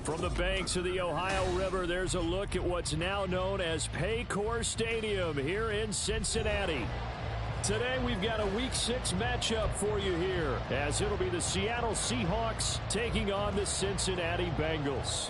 From the banks of the Ohio River, there's a look at what's now known as Paycor Stadium here in Cincinnati. Today, we've got a Week 6 matchup for you here, as it'll be the Seattle Seahawks taking on the Cincinnati Bengals.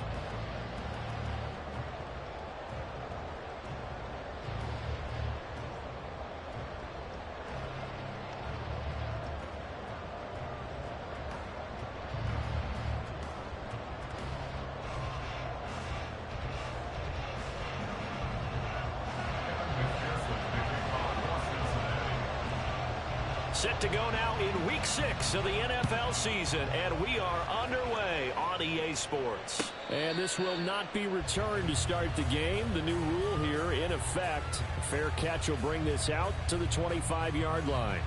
Set to go now in Week 6 of the NFL season, and we are underway on EA Sports. And this will not be returned to start the game. The new rule here in effect. A fair catch will bring this out to the 25-yard line.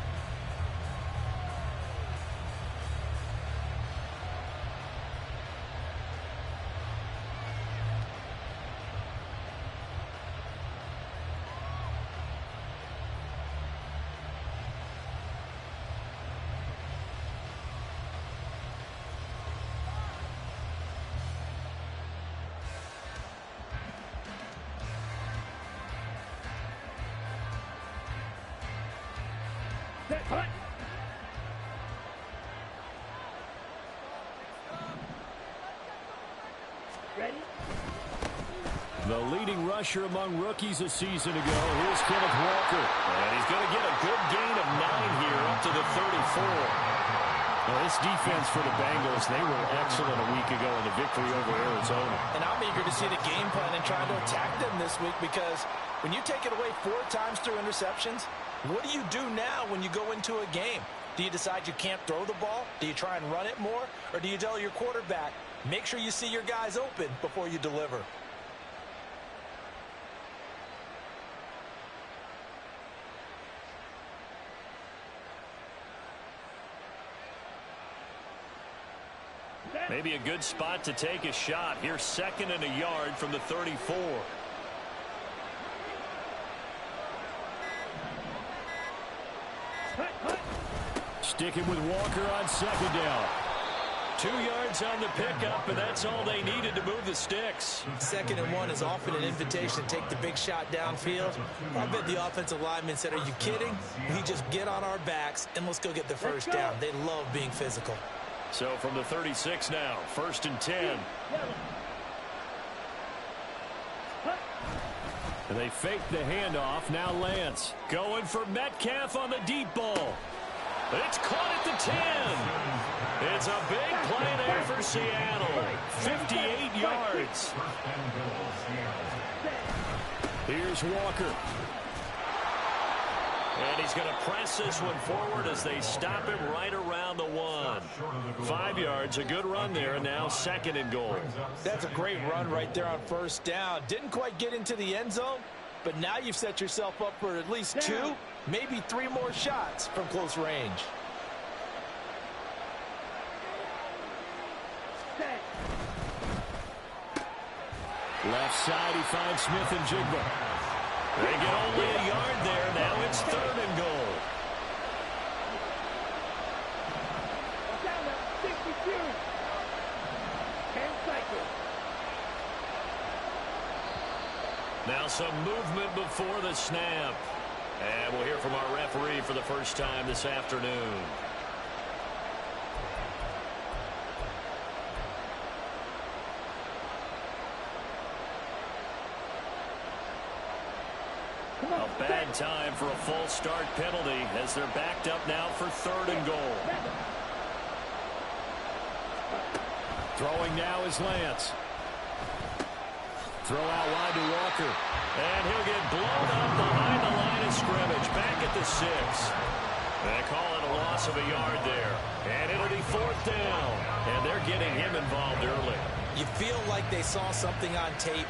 The leading rusher among rookies a season ago. Here's Kenneth Walker. And he's going to get a good gain of 9 here up to the 34. Well, this defense for the Bengals, they were excellent a week ago in the victory over Arizona. And I'm eager to see the game plan and trying to attack them this week, because when you take it away 4 times through interceptions, what do you do now when you go into a game? Do you decide you can't throw the ball? Do you try and run it more? Or do you tell your quarterback, make sure you see your guys open before you deliver? Maybe a good spot to take a shot. Here's 2nd and a yard from the 34. Sticking with Walker on 2nd down. 2 yards on the pickup, and that's all they needed to move the sticks. 2nd and 1 is often an invitation to take the big shot downfield. I bet the offensive lineman said, are you kidding? We just get on our backs and let's go get the first down. They love being physical. So from the 36 now, 1st and 10. And they fake the handoff. Now Lance Going for Metcalf on the deep ball. It's caught at the 10. It's a big play there for Seattle. 58 yards. Here's Walker. And he's going to press this one forward as they stop him right around the 1. 5 yards, a good run there, and now 2nd and goal. That's a great run right there on 1st down. Didn't quite get into the end zone, but now you've set yourself up for at least 2, maybe 3 more shots from close range. Left side, he finds Smith and Jigba. They get only a yard there. Now it's 3rd and goal. Now some movement before the snap. And we'll hear from our referee for the first time this afternoon. A bad time for a false start penalty as they're backed up now for 3rd and goal. Throwing now is Lance. Throw out wide to Walker. And he'll get blown up behind the line of scrimmage. Back at the 6. They call it a loss of a yard there. And it'll be 4th down. And they're getting him involved early. You feel like they saw something on tape,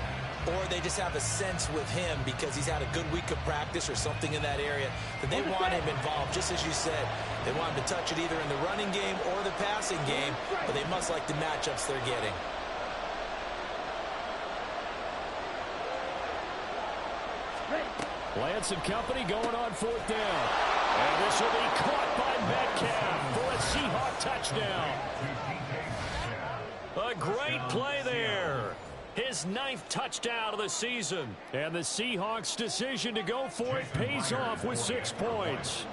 or they just have a sense with him because he's had a good week of practice or something in that area that they want him involved. Just as you said, they want him to touch it either in the running game or the passing game, but they must like the matchups they're getting. Lance and company going on 4th down. And this will be caught by Metcalf for a Seahawk touchdown. A great play there. His 9th touchdown of the season. And the Seahawks' decision to go for it pays off with 6 points.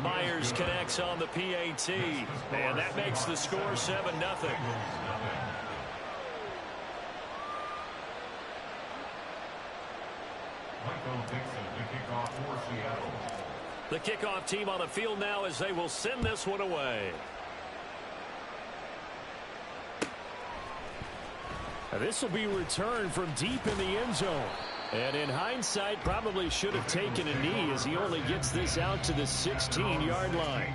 Myers connects on the PAT. And that makes the score 7-0. The kickoff team on the field now as they will send this one away. This will be returned from deep in the end zone. And in hindsight, probably should have taken a knee as he only gets this out to the 16-yard line.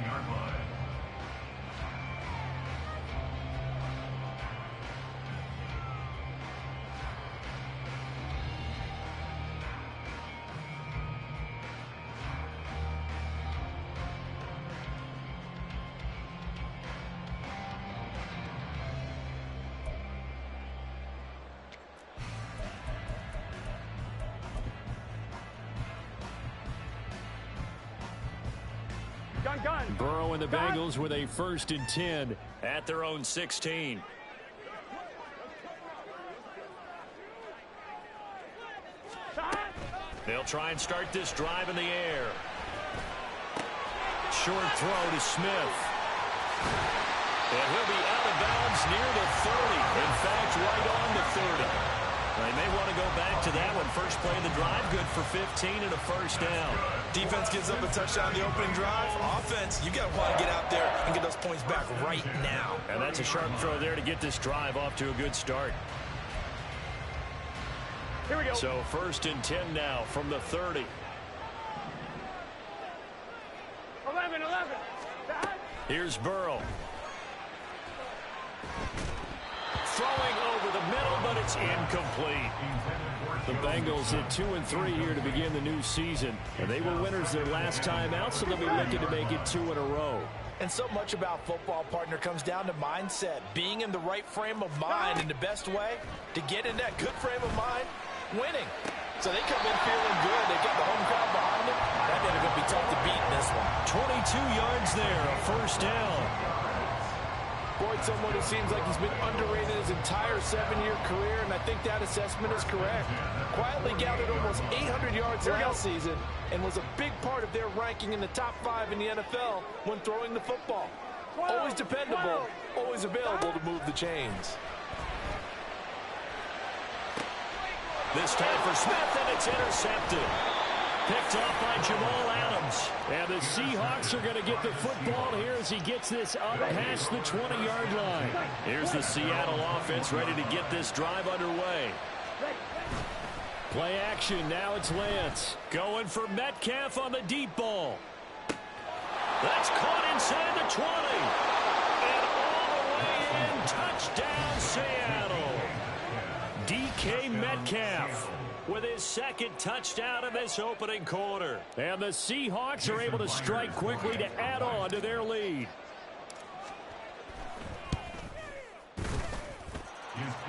Burrow and the Bengals with a 1st and 10 at their own 16. They'll try and start this drive in the air. Short throw to Smith. And he'll be out of bounds near the 30. In fact, right on the 30. They may want to go back to that one. First play of the drive, good for 15 and a 1st down. Defense gives up a touchdown in the opening drive. Offense, you got to want to get out there and get those points back right now. And that's a sharp throw there to get this drive off to a good start. Here we go. So 1st and 10 now from the 30. 11. Here's Burrow. Throwing over the middle, but it's incomplete. The Bengals at 2-3 here to begin the new season. And they were winners their last time out, so they'll be looking to make it 2 in a row. And so much about football, partner, comes down to mindset. Being in the right frame of mind, and the best way to get in that good frame of mind, winning. So they come in feeling good. They got the home crowd behind them. That ain't going to be tough to beat in this one. 22 yards there, a 1st down. Boyd, someone who seems like he's been underrated his entire 7-year career, and I think that assessment is correct. Quietly gathered almost 800 yards last season and was a big part of their ranking in the top 5 in the NFL when throwing the football. Always dependable, always available to move the chains. This time for Smith, and it's intercepted. Picked off by Jamal Adams. And the Seahawks are going to get the football here as he gets this up past the 20-yard line. Here's the Seattle offense ready to get this drive underway. Play action. Now it's Lance. Going for Metcalf on the deep ball. That's caught inside the 20. And all the way in. Touchdown, Seattle. DK Metcalf with his 2nd touchdown of this opening quarter. And the Seahawks are able to strike quickly to add on to their lead.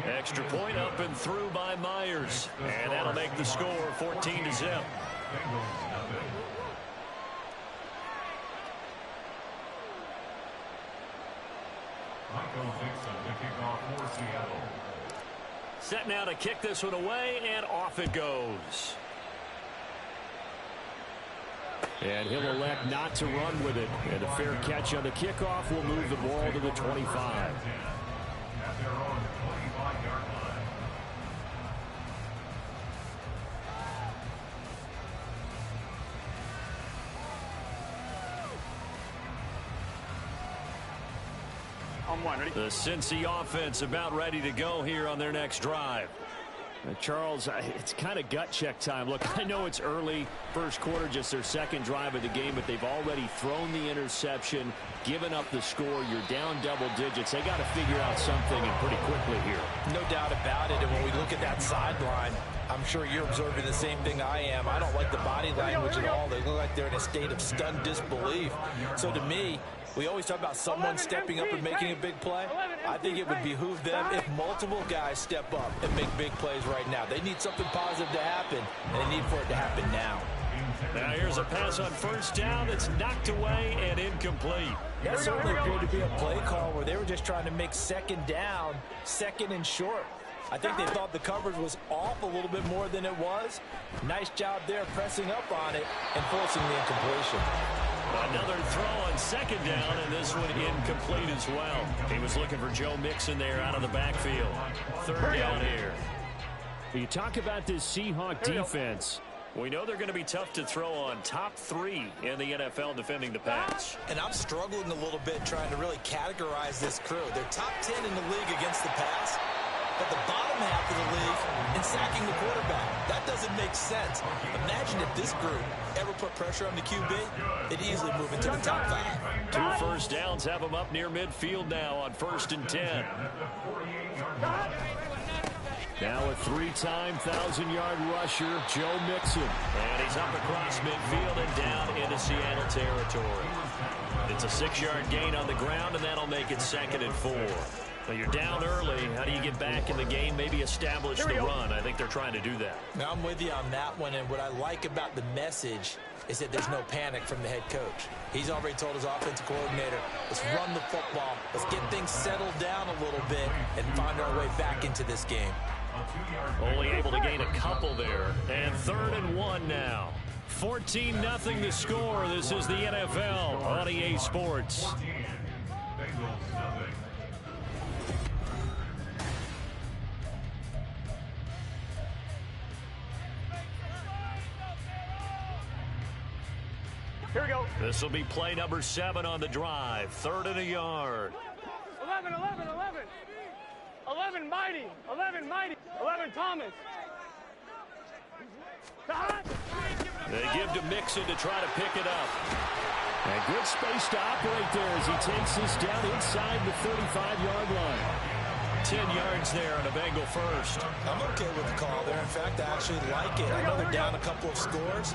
Extra point up and through by Myers. And that'll make the score 14-0. Set now to kick this one away, and off it goes. And he'll elect not to run with it. And a fair catch on the kickoff will move the ball to the 25. The Cincy offense about ready to go here on their next drive. Charles, it's kind of gut check time. Look, I know it's early, 1st quarter, just their 2nd drive of the game, but they've already thrown the interception, given up the score. You're down double digits. They got to figure out something, and pretty quickly here. No doubt about it. And when we look at that sideline, I'm sure you're observing the same thing I am. I don't like the body language at all. They look like they're in a state of stunned disbelief. So to me, we always talk about someone stepping up and making a big play. I think it would behoove them if multiple guys step up and make big plays right now. They need something positive to happen, and they need for it to happen now. Now here's a pass on first down that's knocked away and incomplete. That certainly appeared to be a play call where they were just trying to make second down, second and short. I think they thought the coverage was off a little bit more than it was. Nice job there pressing up on it and forcing the incompletion. Another throw on second down, and this one incomplete as well. He was looking for Joe Mixon there out of the backfield. Third down here. You talk about this Seahawk defense. We know they're going to be tough to throw on. Top 3 in the NFL defending the pass. And I'm struggling a little bit trying to really categorize this crew. They're top 10 in the league against the pass, but the bottom half of the league in sacking the quarterback. That doesn't make sense. Imagine if this group ever put pressure on the QB, it'd easily move into the top 5. 2 first downs have them up near midfield now on 1st and 10. Now a 3-time 1,000-yard rusher, Joe Mixon. And he's up across midfield and down into Seattle territory. It's a 6-yard gain on the ground, and that'll make it 2nd and 4. Now you're down early. How do you get back in the game? Maybe establish the run. I think they're trying to do that. Now I'm with you on that one, and what I like about the message is that there's no panic from the head coach. He's already told his offensive coordinator, let's run the football. Let's get things settled down a little bit and find our way back into this game. Only able to gain a couple there. And 3rd and 1 now. 14-0 the score. This is the NFL on EA Sports. Here we go. This will be play number 7 on the drive. 3rd and a yard. 11, 11, 11. 11 Mighty. 11 Mighty. 11 Thomas. They give to Mixon to try to pick it up. And good space to operate there as he takes this down inside the 35-yard line. 10 yards there on a Bengal first. I'm okay with the call there. In fact, I actually like it. I know they're down a couple of scores,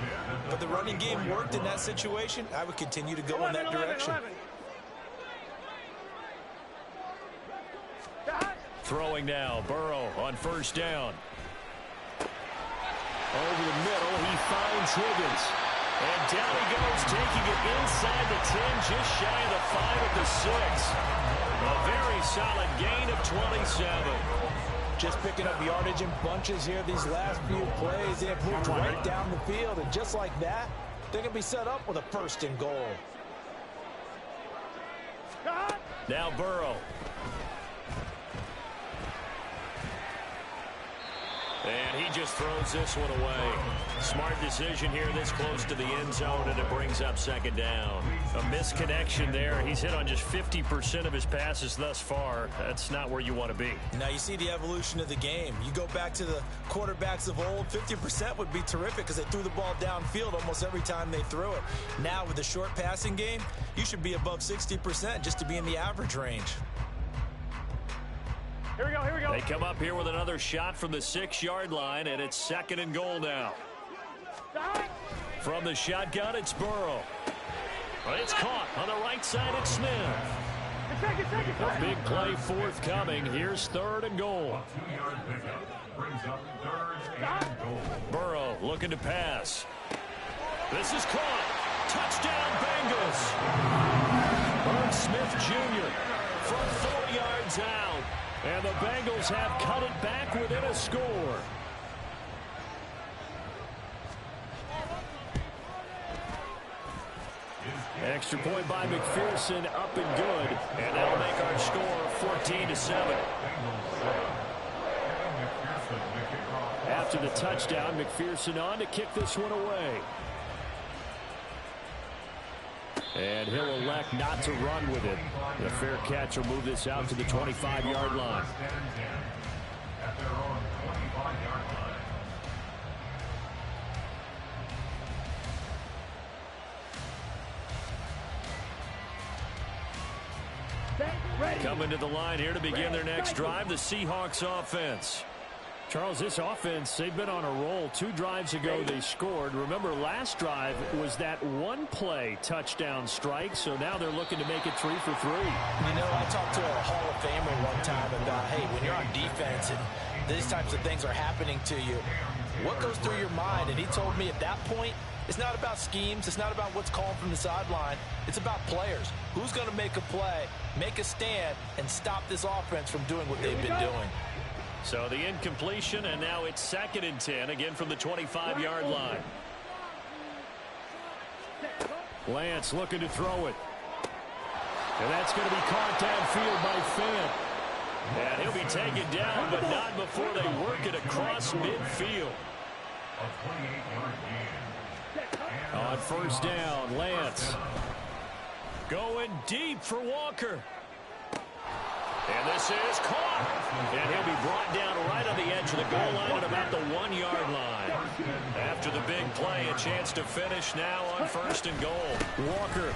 but the running game worked in that situation. I would continue to go in that direction. 11. Throwing now, Burrow on first down. Over the middle, he finds Higgins. And down he goes, taking it inside the 10, just shy of the 5 at the 6. A very solid gain of 27. Just picking up yardage in bunches here these last few plays. They have moved right down the field, and just like that, they're going to be set up with a 1st and goal. Now Burrow. And he just throws this one away. Smart decision here this close to the end zone, and it brings up 2nd down. A misconnection there. He's hit on just 50% of his passes thus far. That's not where you want to be. Now you see the evolution of the game. You go back to the quarterbacks of old, 50% would be terrific because they threw the ball downfield almost every time they threw it. Now with the short passing game, you should be above 60% just to be in the average range. Here we go, here we go. They come up here with another shot from the 6-yard line, and it's 2nd and goal now. From the shotgun, it's Burrow. It's caught on the right side. It's Smith. A big play forthcoming. Here's 3rd and goal. Burrow looking to pass. This is caught. Touchdown, Bengals. Irv Smith Jr. from 4 yards out. And the Bengals have cut it back within a score. Extra point by McPherson, up and good. And that'll make our score 14-7. After the touchdown, McPherson on to kick this one away. And he'll elect not to run with it. The fair catch will move this out to the 25-yard line. Coming to the line here to begin their next drive, the Seahawks offense. Charles, this offense, they've been on a roll. 2 drives ago, they scored. Remember, last drive was that one-play touchdown strike, so now they're looking to make it 3 for 3. You know, I talked to a Hall of Famer one time about, hey, when you're on defense and these types of things are happening to you, what goes through your mind? And he told me at that point, It's not about schemes. It's not about what's called from the sideline. It's about players. Who's going to make a play, make a stand, and stop this offense from doing what they've been doing. So the incompletion, and now it's 2nd and 10, again from the 25-yard line. Lance looking to throw it. And that's going to be caught downfield by Fant. And he'll be taken down, but not before they work it across midfield. On 1st down, Lance. Going deep for Walker. And this is caught. And he'll be brought down right on the edge of the goal line at about the 1-yard line. After the big play, a chance to finish now on 1st and goal. Walker.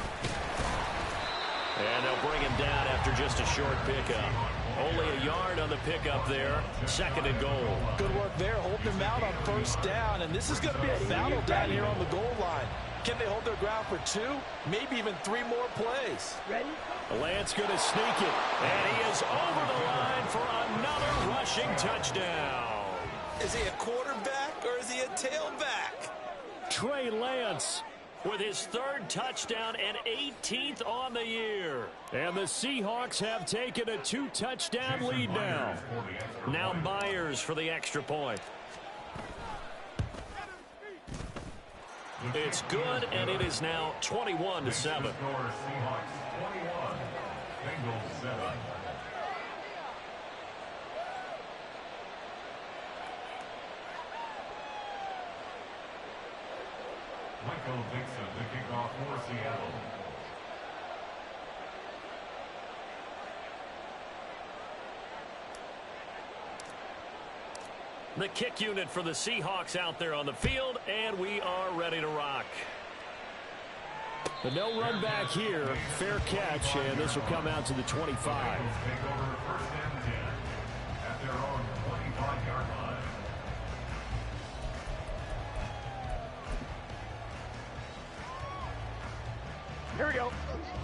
And they'll bring him down after just a short pickup. Only a yard on the pickup there. 2nd and goal. Good work there, holding him out on 1st down. And this is going to be a battle down here on the goal line. Can they hold their ground for 2, maybe even 3 more plays? Ready? Lance going to sneak it. And he is over the line for another rushing touchdown. Is he a quarterback or is he a tailback? Trey Lance with his 3rd touchdown and 18th on the year. And the Seahawks have taken a 2-touchdown lead now. Now Myers for the extra point. It's good, and it is now 21-7. Michael Dixon, the kickoff for Seattle. The kick unit for the Seahawks out there on the field, and we are ready to rock. But no run back here. Fair catch, and this will come out to the 25. Take over 1st and 10 at their own 25-yard line. Here we go.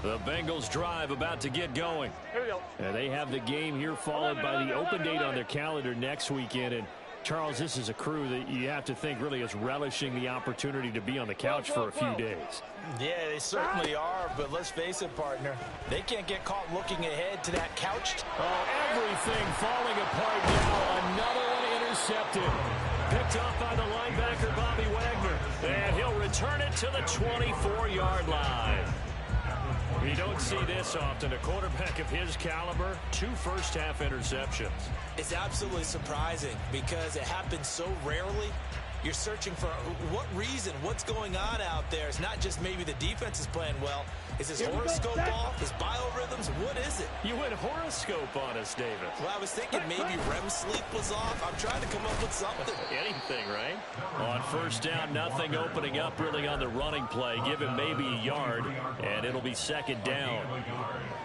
The Bengals drive about to get going. Here we go. And they have the game here followed by the open date on their calendar next weekend. And Charles, this is a crew that you have to think really is relishing the opportunity to be on the couch for a few days. Yeah, they certainly are, but let's face it, partner. They can't get caught looking ahead to that couch. Oh, everything falling apart now. Another one intercepted. Picked off by the linebacker, Bobby Wagner. And he'll return it to the 24-yard line. You don't see this often. A quarterback of his caliber, 2 first-half interceptions. It's absolutely surprising because it happens so rarely. You're searching for what reason, what's going on out there. It's not just maybe the defense is playing well. Is his horoscope off? His biorhythms? What is it? You went horoscope on us, David. Well, I was thinking maybe REM sleep was off. I'm trying to come up with something. Anything, right? On 1st down, nothing opening up really on the running play. Give him maybe a yard, and it'll be 2nd down.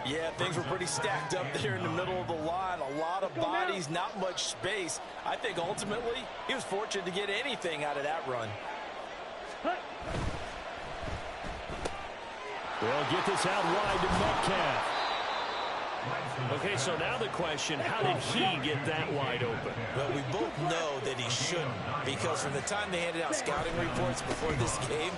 Yeah, things were pretty stacked up there in the middle of the line. A lot of bodies, not much space. I think ultimately he was fortunate to get anything out of that run. They'll get this out wide to Metcalf. Okay, so now the question, how did he get that wide open? Well, we both know that he shouldn't, because from the time they handed out scouting reports before this game,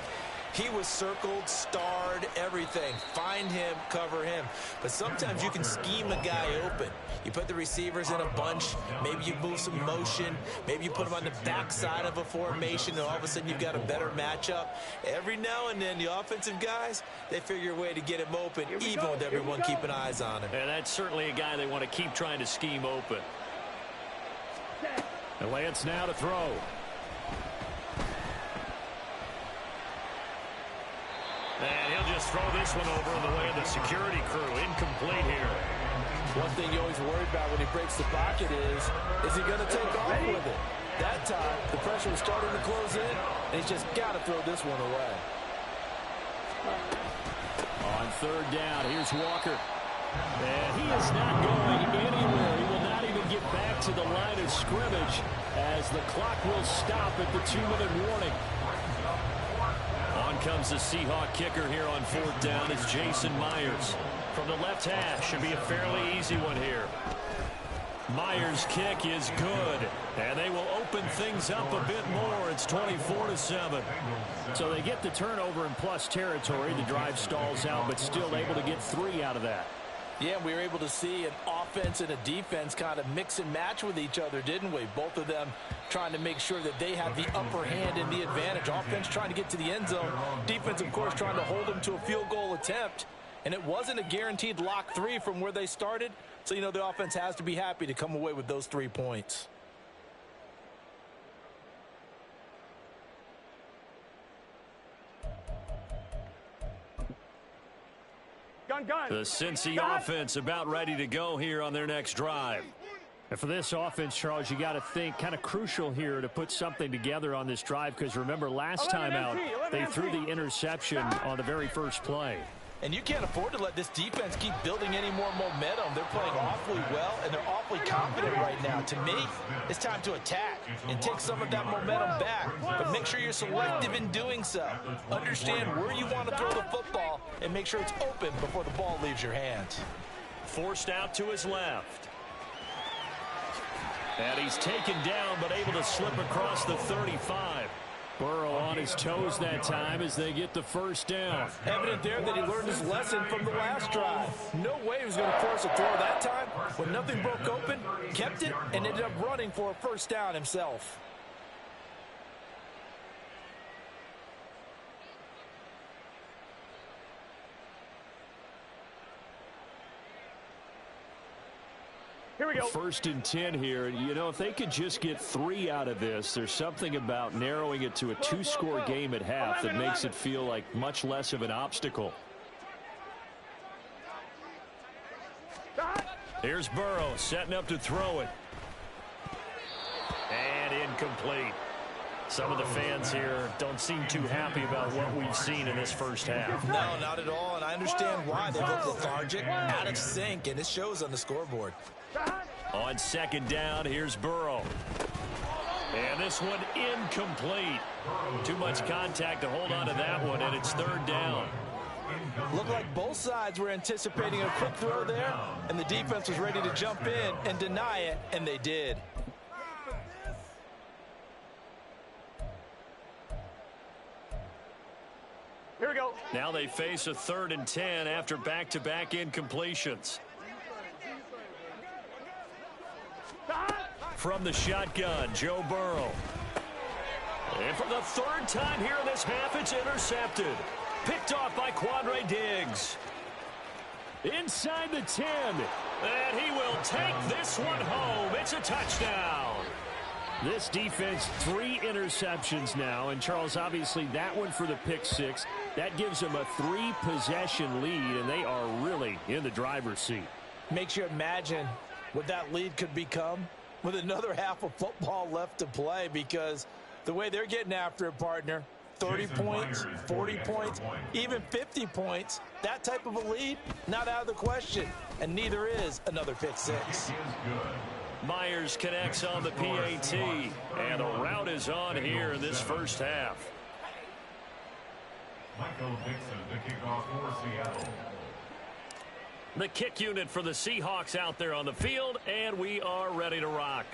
he was circled, starred, everything. Find him, cover him. But sometimes you can scheme a guy open. You put the receivers in a bunch. Maybe you move some motion. Maybe you put them on the backside of a formation, and all of a sudden you've got a better matchup. Every now and then, the offensive guys, they figure a way to get him open, even with everyone keeping eyes on him. And that's certainly a guy they want to keep trying to scheme open. And Lance now to throw. And he'll just throw this one over in the way of the security crew. Incomplete here. One thing you always worry about when he breaks the pocket is he going to take off with it? That time, the pressure was starting to close in, and he's just got to throw this one away. On 3rd down, here's Walker. And he is not going anywhere. He will not even get back to the line of scrimmage as the clock will stop at the 2-minute warning. On comes the Seahawk kicker here on 4th down. It's Jason Myers. From the left hash, should be a fairly easy one here. Myers' kick is good, and they will open things up a bit more. It's 24-7. So they get the turnover in plus territory. The drive stalls out, but still able to get 3 out of that. Yeah, we were able to see an offense and a defense kind of mix and match with each other, didn't we? Both of them trying to make sure that they have the upper hand and the advantage. Offense trying to get to the end zone. Defense, of course, trying to hold them to a field goal attempt. And it wasn't a guaranteed lock 3 from where they started. So, you know, the offense has to be happy to come away with those 3 points. The Cincy offense about ready to go here on their next drive. And for this offense, Charles, you got to think kind of crucial here to put something together on this drive, because remember last time out they threw the interception on the very first play. And you can't afford to let this defense keep building any more momentum. They're playing awfully well, and they're awfully confident right now. To me, it's time to attack and take some of that momentum back. But make sure you're selective in doing so. Understand where you want to throw the football and make sure it's open before the ball leaves your hands. Forced out to his left. And he's taken down, but able to slip across the 35. Burrow on his toes that time as they get the first down. Evident there that he learned his lesson from the last drive. No way he was going to force a throw that time. When nothing broke open, kept it, and ended up running for a first down himself. Here we go. 1st and 10 here. You know, if they could just get 3 out of this, there's something about narrowing it to a 2-score game at half that makes it feel like much less of an obstacle. Here's Burrow setting up to throw it. And incomplete. Some of the fans here don't seem too happy about what we've seen in this first half. No, not at all, and I understand why. They look lethargic, out of sync, and it shows on the scoreboard. On 2nd down, here's Burrow. And this one incomplete. Too much contact to hold on to that one, and it's 3rd down. Looked like both sides were anticipating a quick throw there, and the defense was ready to jump in and deny it, and they did. Here we go. Now they face a 3rd and 10 after back-to-back incompletions. From the shotgun, Joe Burrow. And for the 3rd time here in this half, it's intercepted. Picked off by Quandre Diggs. Inside the 10. And he will take this one home. It's a touchdown. This defense, 3 interceptions now. And, Charles, obviously that one for the pick 6. That gives them a 3-possession lead, and they are really in the driver's seat. Makes you imagine what that lead could become with another half of football left to play, because the way they're getting after it, partner, 30 points, 40 points, even 50 points, that type of a lead, not out of the question, and neither is another pick 6. Myers connects on the PAT, and the route is on here in this first half. Michael Dixon, the kickoff for Seattle. The kick unit for the Seahawks out there on the field, and we are ready to rock.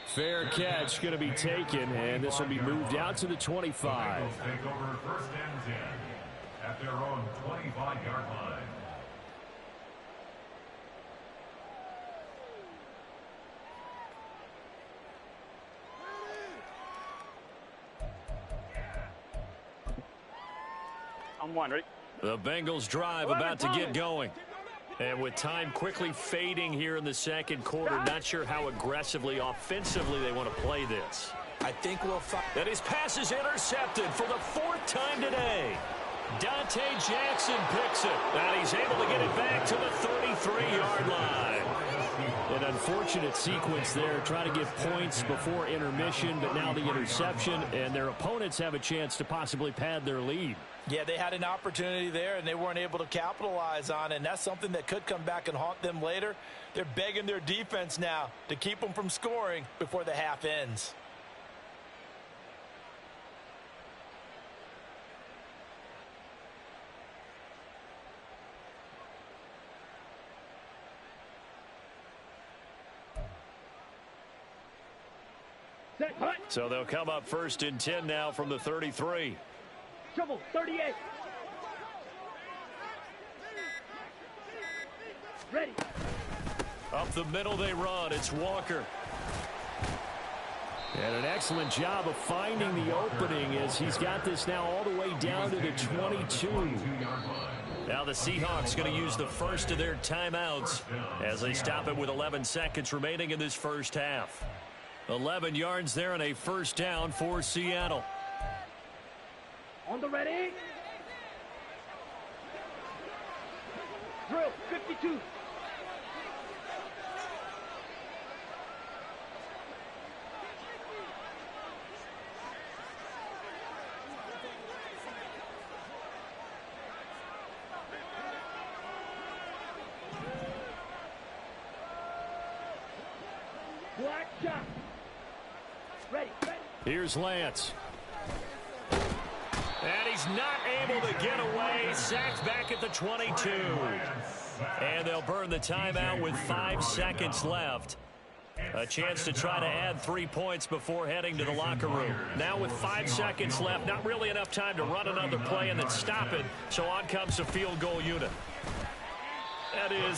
Fair catch going to be taken, and this will be moved out to the 25. Bengals take over 1st and 10 at their own 25-yard line. I'm one, ready? The Bengals drive about to get going. And with time quickly fading here in the 2nd quarter, not sure how aggressively, offensively they want to play this. I think we'll find. And his pass is intercepted for the 4th time today. Dante Jackson picks it. And he's able to get it back to the 33-yard line. An unfortunate sequence there, trying to get points before intermission, but now the interception, and their opponents have a chance to possibly pad their lead. Yeah, they had an opportunity there, and they weren't able to capitalize on it, and that's something that could come back and haunt them later. They're begging their defense now to keep them from scoring before the half ends. So they'll come up 1st and 10 now from the 33. Trouble, 38. Ready. Up the middle they run. It's Walker. And an excellent job of finding the opening as he's got this now all the way down to the 22. Now the Seahawks going to use the first of their timeouts as they stop it with 11 seconds remaining in this first half. 11 yards there and a first down for Seattle. On the ready. Drill, 52. Black shot. Ready, ready. Here's Lance. And he's not able to get away. Sacked back at the 22. And they'll burn the timeout with 5 seconds left. A chance to try to add 3 points before heading to the locker room. Now with 5 seconds left, not really enough time to run another play and then stop it. So on comes the field goal unit. That is